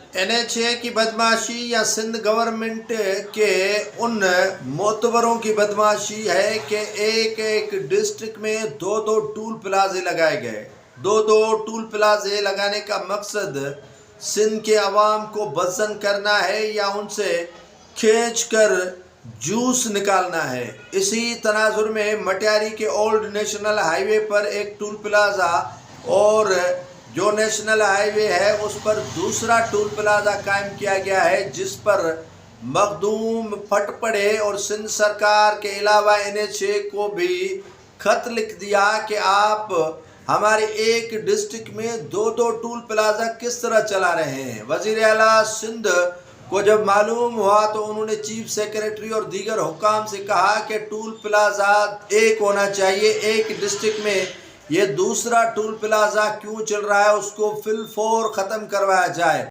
NHA की बदमाशी या सिंध गवर्नमेंट के उन मोतबरों की बदमाशी है कि एक एक डिस्ट्रिक्ट में दो दो टूल प्लाजे लगाए गए। दो दो टूल प्लाजे लगाने का मकसद सिंध के अवाम को बज़न करना है या उनसे खींच कर जूस निकालना है। इसी तनाजुर में मटियारी के ओल्ड नेशनल हाईवे पर एक टूल प्लाजा और जो नेशनल हाईवे है उस पर दूसरा टूल प्लाजा कायम किया गया है, जिस पर मखदूम फट पड़े और सिंध सरकार के अलावा NHA को भी खत लिख दिया कि आप हमारे एक डिस्ट्रिक्ट में दो दो टूल प्लाजा किस तरह चला रहे हैं। वज़ीर आला सिंध को जब मालूम हुआ तो उन्होंने चीफ सेक्रेटरी और दीगर हुकाम से कहा कि टूल प्लाजा एक होना चाहिए, एक डिस्ट्रिक्ट में ये दूसरा टूल प्लाजा क्यों चल रहा है, उसको फिल फौर ख़त्म करवाया जाए।